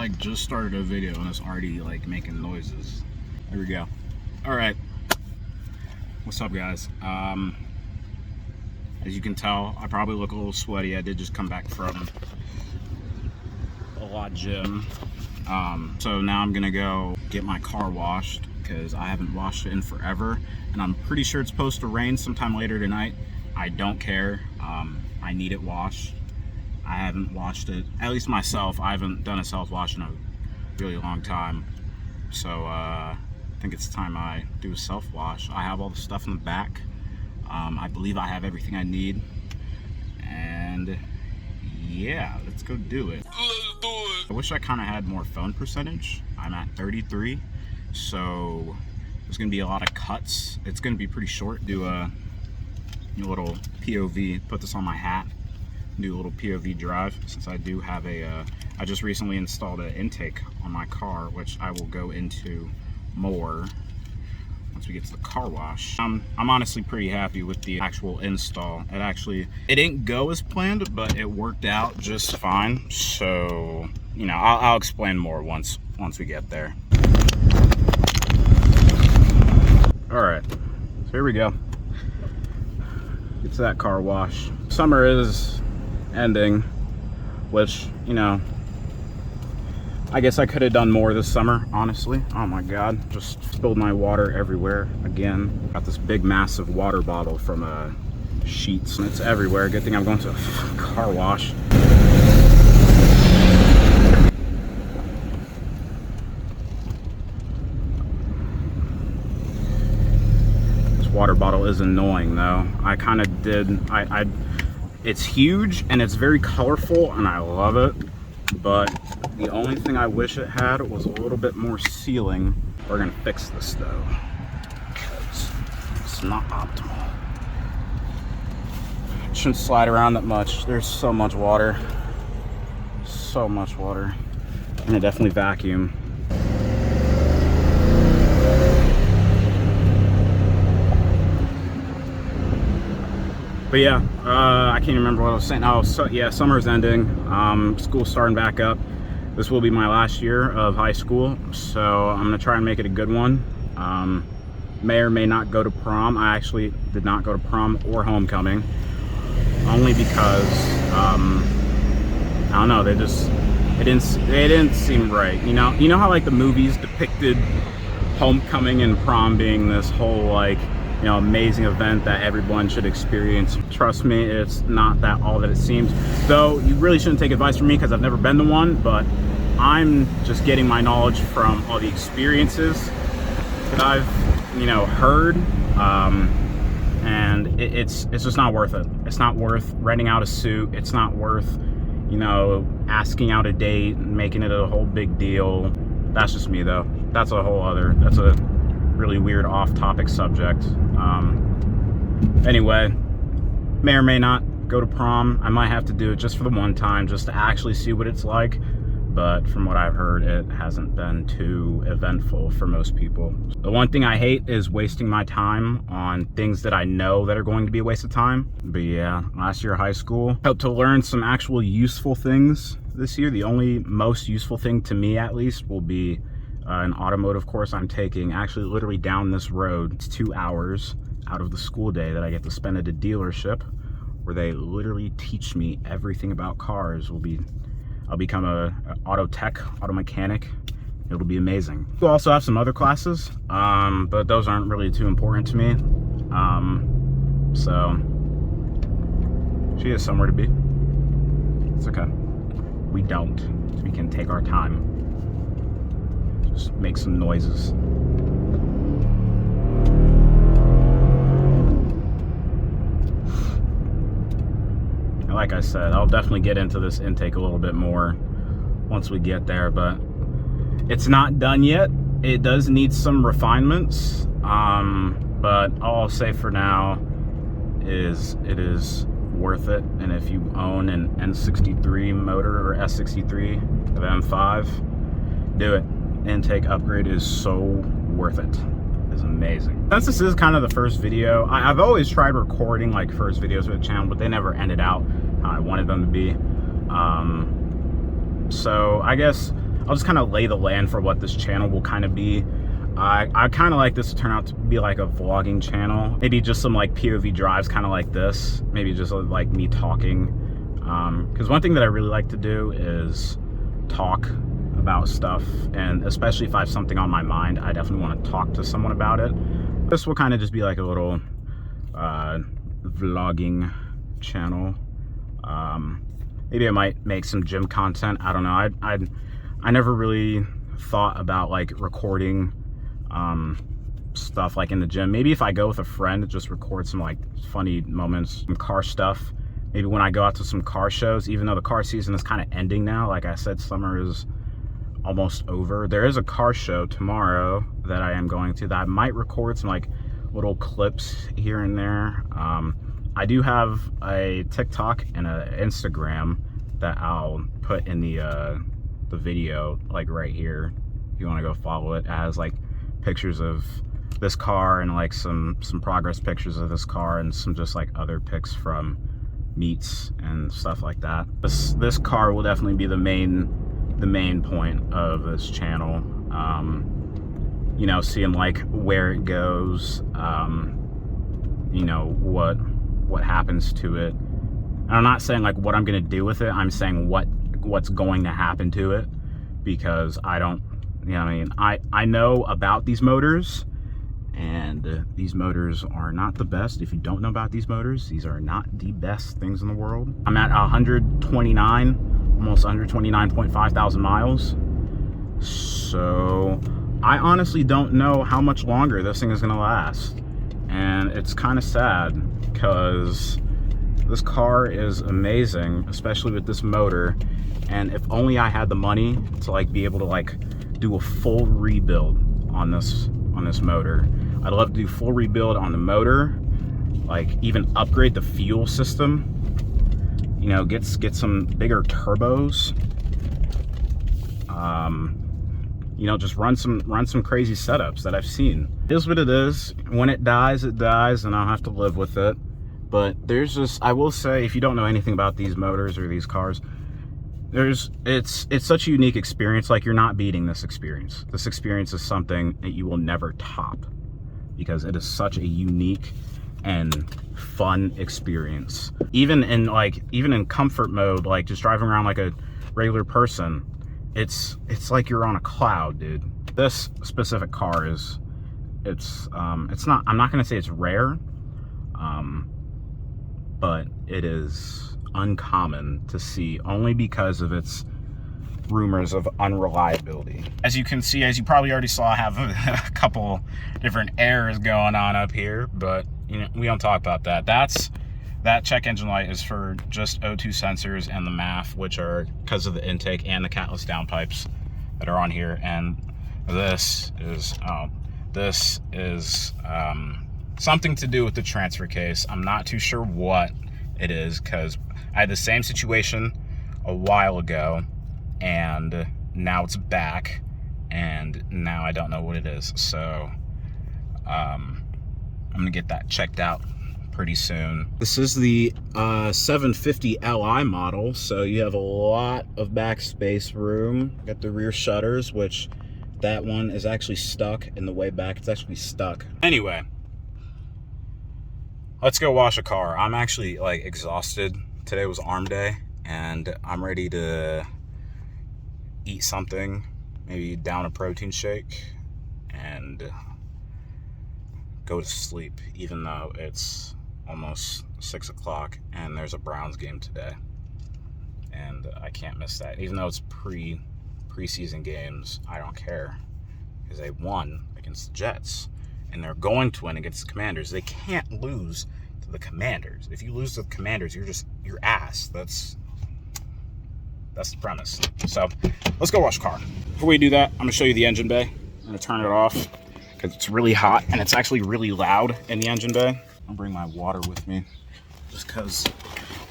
like just started a video and it's already like making noises. There we go. All right, what's up guys? As you can tell, I probably look a little sweaty. I did just come back from a lot gym. So now I'm gonna go get my car washed because I haven't washed it in forever, and I'm pretty sure it's supposed to rain sometime later tonight. I don't care. I need it washed. I haven't washed it, at least myself. I haven't done a self-wash in a really long time. So I think it's time I do a self-wash. I have all the stuff in the back. I believe I have everything I need. And yeah, let's go do it. Let's do it. I wish I kind of had more phone percentage. I'm at 33, so there's gonna be a lot of cuts. It's gonna be pretty short. Do a little POV, put this on my hat, do a little POV drive, since I do have a, I just recently installed an intake on my car, which I will go into more once we get to the car wash. I'm honestly pretty happy with the actual install. It didn't go as planned, but it worked out just fine. So, you know, I'll explain more once we get there. All right, so here we go. Get to that car wash. Summer is ending, which, you know, I guess I could have done more this summer, honestly. Oh my God, just spilled my water everywhere again. Got this big, massive water bottle from Sheets, and it's everywhere. Good thing I'm going to a car wash. This water bottle is annoying though. I kind of did, it's huge and it's very colorful and I love it. But the only thing I wish it had was a little bit more sealing. We're gonna fix this though, because it's not optimal. It shouldn't slide around that much. There's so much water. So much water. And I definitely vacuum. But yeah, I can't remember what I was saying. Oh, so yeah, summer's ending. School's starting back up. This will be my last year of high school, so I'm gonna try and make it a good one. May or may not go to prom. I actually did not go to prom or homecoming, only because I don't know. They didn't seem right. You know how like the movies depicted homecoming and prom being this whole like, you know, amazing event that everyone should experience. Trust me, it's not that all that it seems. Though you really shouldn't take advice from me because I've never been to one, but I'm just getting my knowledge from all the experiences that I've, you know, heard. And it's just not worth it. It's not worth renting out a suit. It's not worth, you know, asking out a date and making it a whole big deal. That's just me though. That's a really weird off-topic subject. Anyway, may or may not go to prom. I might have to do it just for the one time, just to actually see what it's like. But from what I've heard, it hasn't been too eventful for most people. The one thing I hate is wasting my time on things that I know that are going to be a waste of time. But yeah, last year of high school, hope to learn some actual useful things this year. The only most useful thing to me, at least, will be an automotive course I'm taking actually literally down this road. It's 2 hours out of the school day that I get to spend at a dealership where they literally teach me everything about cars. I'll become a auto mechanic. It'll be amazing. We'll also have some other classes, but those aren't really too important to me. So she has somewhere to be. It's okay. We don't. We can take our time. Just make some noises. Like I said, I'll definitely get into this intake a little bit more once we get there, but it's not done yet. It does need some refinements, but all I'll say for now is it is worth it. And if you own an N63 motor or S63 of M5, do it. Intake upgrade is so worth it. It's amazing. Since this is kind of the first video, I've always tried recording like first videos for the channel, but they never ended out how I wanted them to be. So I guess I'll just kind of lay the land for what this channel will kind of be. I kind of like this to turn out to be like a vlogging channel. Maybe just some like POV drives kind of like this. Maybe just like me talking. Because one thing that I really like to do is talk about stuff. And especially if I have something on my mind, I definitely want to talk to someone about it. This will kind of just be like a little vlogging channel. Maybe I might make some gym content. I don't know. I never really thought about like recording stuff like in the gym. Maybe if I go with a friend, just record some like funny moments, some car stuff. Maybe when I go out to some car shows, even though the car season is kind of ending now. Like I said, summer is almost over. There is a car show tomorrow that I am going to that I might record some like little clips here and there. I do have a TikTok and an Instagram that I'll put in the video, like right here. If you want to go follow it, it has like pictures of this car and like some progress pictures of this car and some just like other pics from meets and stuff like that. This car will definitely be the main point of this channel. You know, seeing like where it goes, you know, what happens to it. And I'm not saying like what I'm gonna do with it, I'm saying what's going to happen to it, because I don't, you know what I mean, I know about these motors, and these motors are not the best. If you don't know about these motors, these are not the best things in the world. I'm at 129, almost 129.5 thousand miles. So I honestly don't know how much longer this thing is gonna last. And it's kind of sad, because this car is amazing, especially with this motor. And if only I had the money to like be able to like do a full rebuild on this motor. I'd love to do full rebuild on the motor, like even upgrade the fuel system, you know, get some bigger turbos, you know, just run some crazy setups that I've seen. It is what it is. When it dies, and I'll have to live with it. But there's just, I will say, if you don't know anything about these motors or these cars, it's such a unique experience. Like, you're not beating this experience. This experience is something that you will never top, because it is such a unique and fun experience. Even in comfort mode, like just driving around like a regular person, it's like you're on a cloud, dude. This specific car is, it's not, I'm not gonna say it's rare, but it is uncommon to see, only because of its rumors of unreliability. As you can see, as you probably already saw, I have a couple different errors going on up here, but you know, we don't talk about that. That check engine light is for just O2 sensors and the MAF, which are because of the intake and the catless downpipes that are on here. And this is something to do with the transfer case. I'm not too sure what it is, because I had the same situation a while ago, and now it's back, and now I don't know what it is. So I'm gonna get that checked out pretty soon. This is the 750 Li model, so you have a lot of backspace room. Got the rear shutters, which that one is actually stuck in the way back. It's actually stuck. Anyway, let's go wash a car. I'm actually like exhausted. Today was arm day, and I'm ready to eat something, maybe down a protein shake, and go to sleep, even though it's almost 6 o'clock and there's a Browns game today, and I can't miss that. Even though it's preseason games, I don't care, because they won against the Jets, and they're going to win against the Commanders. They can't lose to the Commanders. If you lose to the Commanders, you're ass. That's the premise. So let's go wash the car. Before we do that, I'm gonna show you the engine bay. I'm gonna turn it off because it's really hot, and it's actually really loud in the engine bay. I'll bring my water with me just because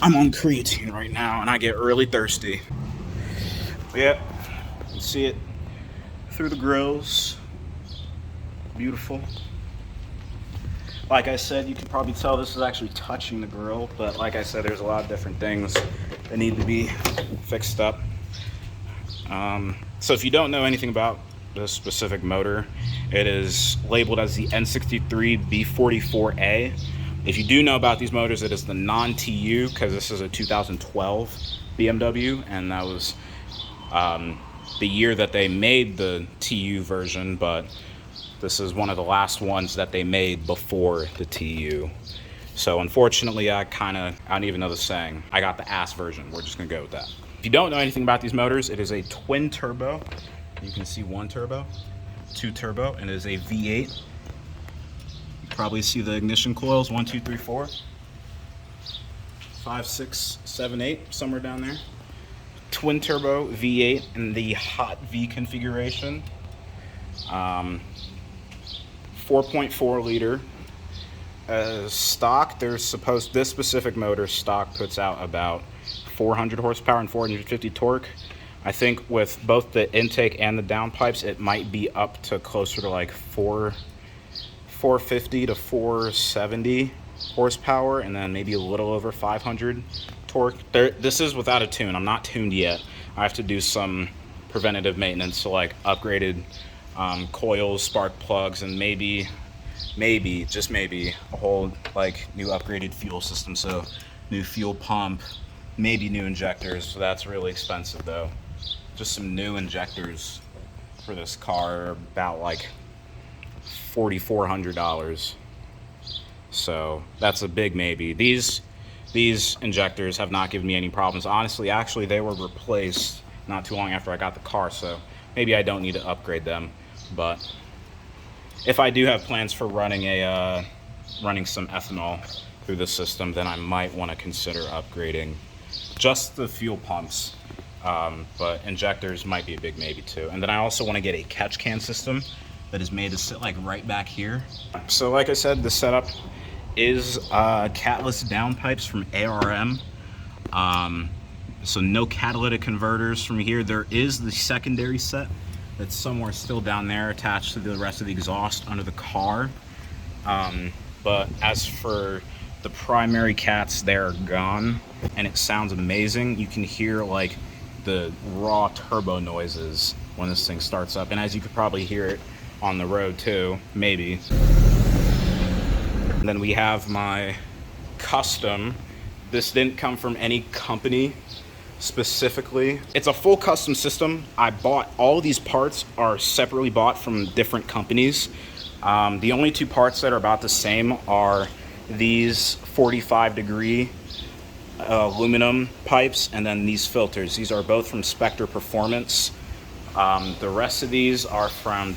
I'm on creatine right now and I get really thirsty. But yeah, you can see it through the grills. Beautiful. Like I said, you can probably tell this is actually touching the grill, but like I said, there's a lot of different things that need to be fixed up. So if you don't know anything about this specific motor, it is labeled as the N63 B44A. If you do know about these motors, it is the non-TU, because this is a 2012 BMW, and that was the year that they made the TU version, but this is one of the last ones that they made before the TU. So unfortunately, I don't even know the saying. I got the ass version. We're just gonna go with that. If you don't know anything about these motors, it is a twin turbo. You can see 1 turbo, 2 turbo, and it is a V8. You probably see the ignition coils, 1, 2, 3, 4, 5, 6, 7, 8, somewhere down there. Twin turbo V8 in the hot V configuration. 4.4 liter. Stock, this specific motor stock puts out about 400 horsepower and 450 torque. I think with both the intake and the downpipes, it might be up to closer to like 450 to 470 horsepower, and then maybe a little over 500 torque. This is without a tune. I'm not tuned yet. I have to do some preventative maintenance, so like upgraded coils, spark plugs, and maybe, just maybe, a whole like new upgraded fuel system. So new fuel pump, maybe new injectors. So that's really expensive though. Just some new injectors for this car are about like $4,400. So that's a big maybe. These injectors have not given me any problems. Honestly, actually, they were replaced not too long after I got the car, so maybe I don't need to upgrade them. But if I do have plans for running some ethanol through the system, then I might want to consider upgrading just the fuel pumps. But injectors might be a big maybe too. And then I also want to get a catch can system that is made to sit like right back here. So like I said, the setup is catless downpipes from ARM. So no catalytic converters from here. There is the secondary set that's somewhere still down there attached to the rest of the exhaust under the car. But as for the primary cats, they're gone, and it sounds amazing. You can hear like the raw turbo noises when this thing starts up, and as you could probably hear it on the road too, maybe. And then we have my custom. This didn't come from any company specifically. It's a full custom system. I bought all these parts are separately bought from different companies. The only 2 parts that are about the same are these 45-degree aluminum pipes, and then these filters. These are both from Spectre Performance. The rest of these are from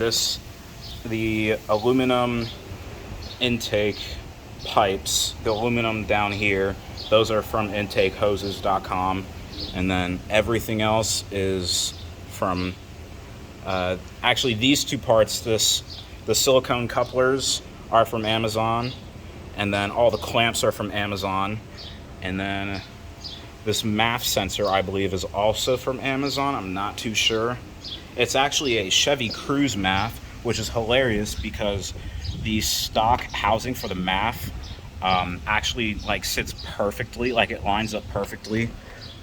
the aluminum intake pipes, the aluminum down here, those are from intakehoses.com, and then everything else is from actually these 2 parts. The silicone couplers are from Amazon, and then all the clamps are from Amazon. And then this MAF sensor, I believe, is also from Amazon. I'm not too sure. It's actually a Chevy Cruze MAF, which is hilarious because the stock housing for the MAF actually like sits perfectly, like it lines up perfectly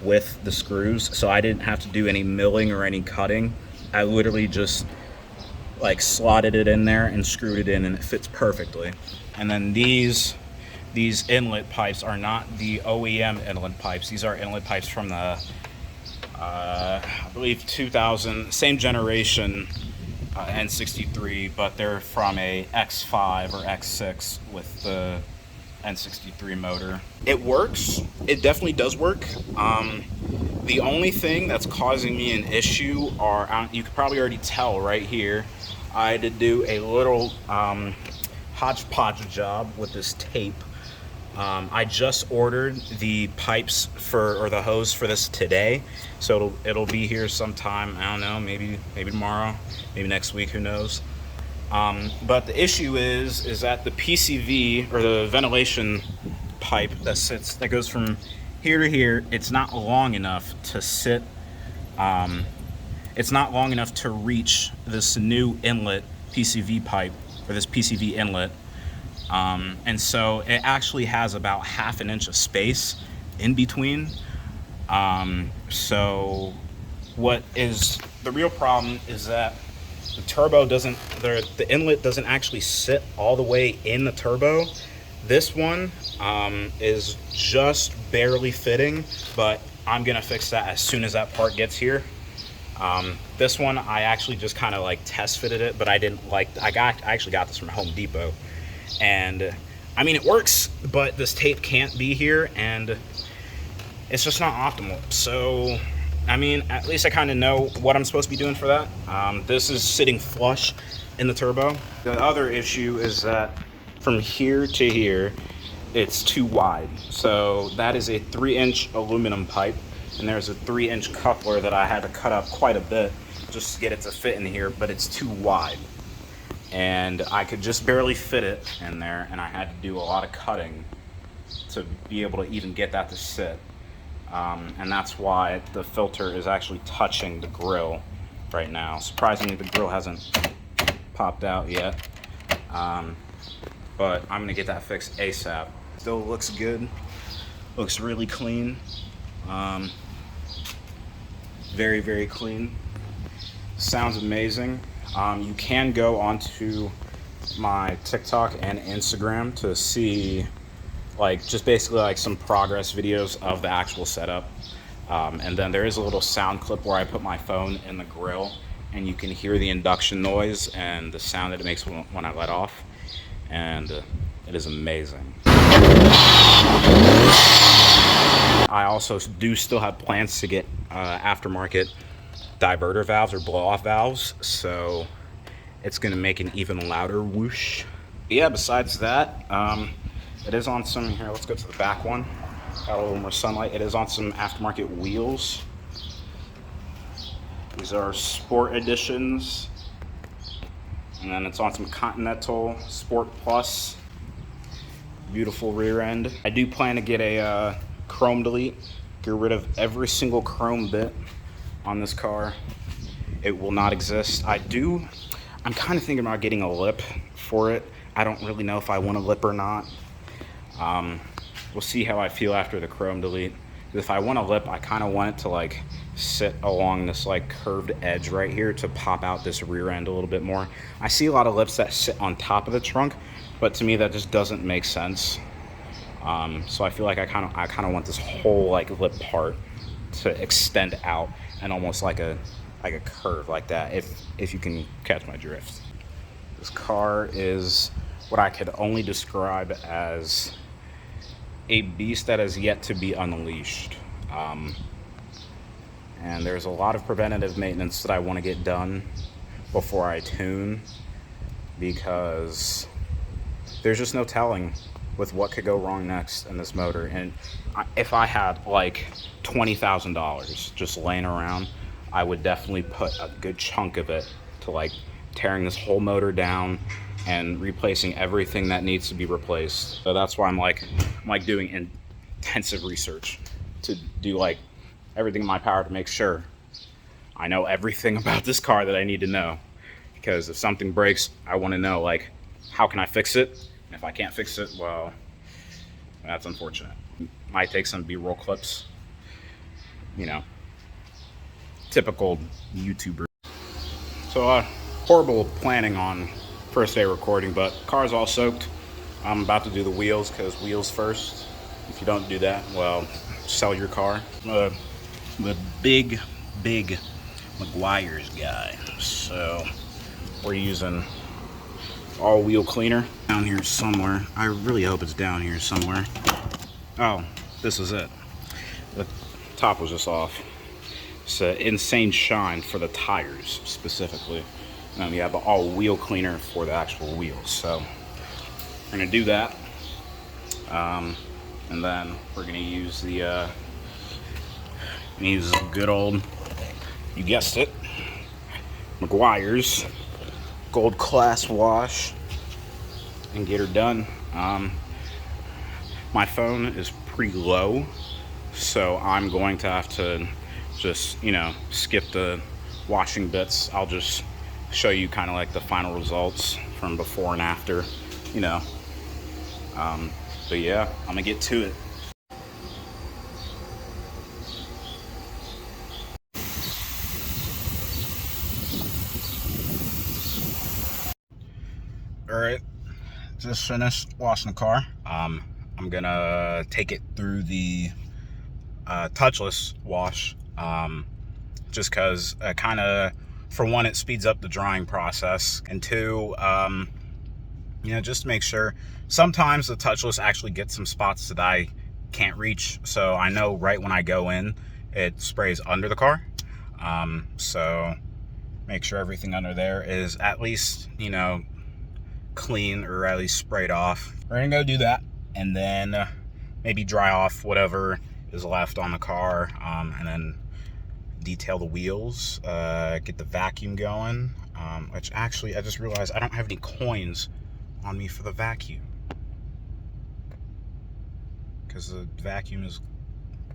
with the screws. So I didn't have to do any milling or any cutting. I literally just like slotted it in there and screwed it in, and it fits perfectly. And then these inlet pipes are not the OEM inlet pipes. These are inlet pipes from the, I believe 2000, same generation N63, but they're from a X5 or X6 with the N63 motor. It works. It definitely does work. The only thing that's causing me an issue are, you could probably already tell right here, I had to do a little hodgepodge job with this tape. I just ordered the pipes or the hose for this today, so it'll be here sometime. I don't know, maybe tomorrow, maybe next week, who knows. But the issue is that the PCV, or the ventilation pipe that goes from here to here, it's not long enough to sit. It's not long enough to reach this new inlet PCV pipe, or this PCV inlet. And so it actually has about ½ inch of space in between. So What is the real problem is that the turbo doesn't, the inlet doesn't actually sit all the way in the turbo. This one is just barely fitting, but I'm gonna fix that as soon as that part gets here. This one I actually just kind of like test fitted it, but I didn't like, I actually got this from Home Depot, and I mean it works, but this tape can't be here and it's just not optimal. So I mean, at least I kind of know what I'm supposed to be doing for that. This is sitting flush in the turbo. The other issue is that from here to here, it's too wide. So that is a 3-inch aluminum pipe, and there's a 3-inch coupler that I had to cut up quite a bit just to get it to fit in here, but it's too wide. And I could just barely fit it in there, and I had to do a lot of cutting to be able to even get that to sit. And that's why the filter is actually touching the grill right now. Surprisingly, the grill hasn't popped out yet, but I'm gonna get that fixed ASAP. Still looks good, looks really clean, very, very clean. Sounds amazing. You can go onto my TikTok and Instagram to see like just basically like some progress videos of the actual setup, and then there is a little sound clip where I put my phone in the grill and you can hear the induction noise and the sound that it makes when I let off, and it is amazing. I also do still have plans to get aftermarket diverter valves or blow off valves, so it's gonna make an even louder whoosh. Yeah, besides that, it is on some, here, let's go to the back one. Got a little more sunlight. It is on some aftermarket wheels. These are Sport Editions. And then it's on some Continental Sport Plus. Beautiful rear end. I do plan to get a chrome delete. Get rid of every single chrome bit on this car. It will not exist. I'm kind of thinking about getting a lip for it. I don't really know if I want a lip or not. We'll see how I feel after the chrome delete. If I want a lip, I kind of want it to like sit along this like curved edge right here to pop out this rear end a little bit more. I see a lot of lips that sit on top of the trunk, but to me that just doesn't make sense. So I feel like I kind of want this whole like lip part to extend out and almost like a curve like that, if you can catch my drift. This car is what I could only describe as a beast that has yet to be unleashed. And there's a lot of preventative maintenance that I want to get done before I tune, because there's just no telling with what could go wrong next in this motor. And if I had like $20,000 just laying around, I would definitely put a good chunk of it to like tearing this whole motor down and replacing everything that needs to be replaced. So that's why I'm doing intensive research to do like everything in my power to make sure I know everything about this car that I need to know. Because if something breaks, I want to know like, how can I fix it? And if I can't fix it, well, that's unfortunate. Might take some B-roll clips, you know, typical YouTuber. So horrible planning on first day recording, but car's all soaked. I'm about to do the wheels, because wheels first. If you don't do that, well, sell your car. The big McGuire's guy. So we're using all wheel cleaner down here somewhere. I really hope it's down here somewhere. Oh, this is it. The top was just off. It's an insane shine for the tires specifically. And we have the all wheel cleaner for the actual wheels. So we're gonna do that, and then we're gonna use the good old, you guessed it, McGuire's Gold Class wash and get her done. My phone is pretty low, so I'm going to have to just, you know, skip the washing bits. I'll just show you kind of like the final results from before and after, you know. But yeah, I'm gonna get to it. All right, just finished washing the car. I'm gonna take it through the touchless wash, just because kind of, for one, it speeds up the drying process, and two, you know, just to make sure. Sometimes the touchless actually gets some spots that I can't reach, so I know right when I go in, it sprays under the car. So make sure everything under there is at least, you know, clean, or at least sprayed off. We're gonna go do that, and then maybe dry off whatever is left on the car, and then detail the wheels, get the vacuum going, which actually I just realized I don't have any coins on me for the vacuum, because the vacuum is,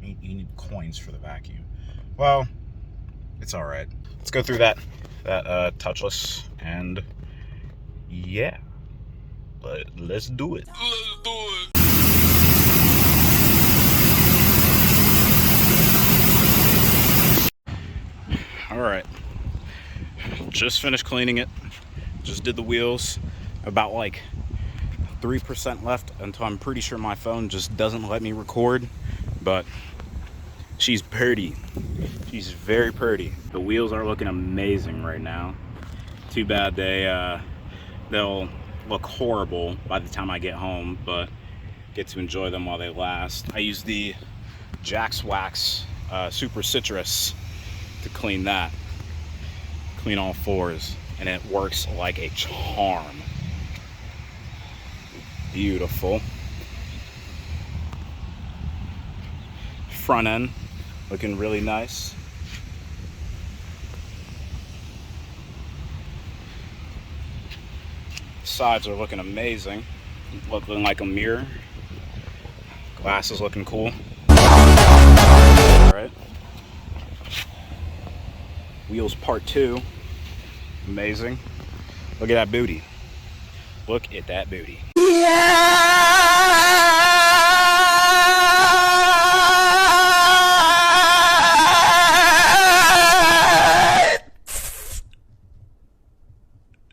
you need coins for the vacuum. Well, it's all right. Let's go through that touchless, and yeah, let's do it. All right, just finished cleaning it. Just did the wheels. About like 3% left until I'm pretty sure my phone just doesn't let me record, but she's pretty. She's very pretty. The wheels are looking amazing right now. Too bad they'll look horrible by the time I get home, but get to enjoy them while they last. I use the Jax Wax Super Citrus to clean that. Clean all fours, and it works like a charm. Beautiful. Front end looking really nice. Sides are looking amazing. Looking like a mirror. Glass is looking cool. Alright. Wheels part 2. Amazing. Look at that booty. Look at that booty.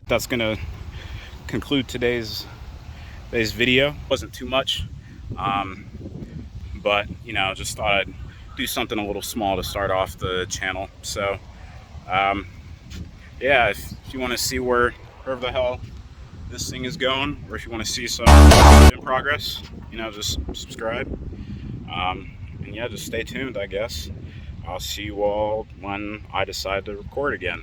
That's gonna conclude today's video. Wasn't too much, but you know, just thought I'd do something a little small to start off the channel. So yeah, if you want to see wherever the hell this thing is going, or if you want to see some in progress, you know, just subscribe, and yeah, just stay tuned, I guess. I'll see you all when I decide to record again.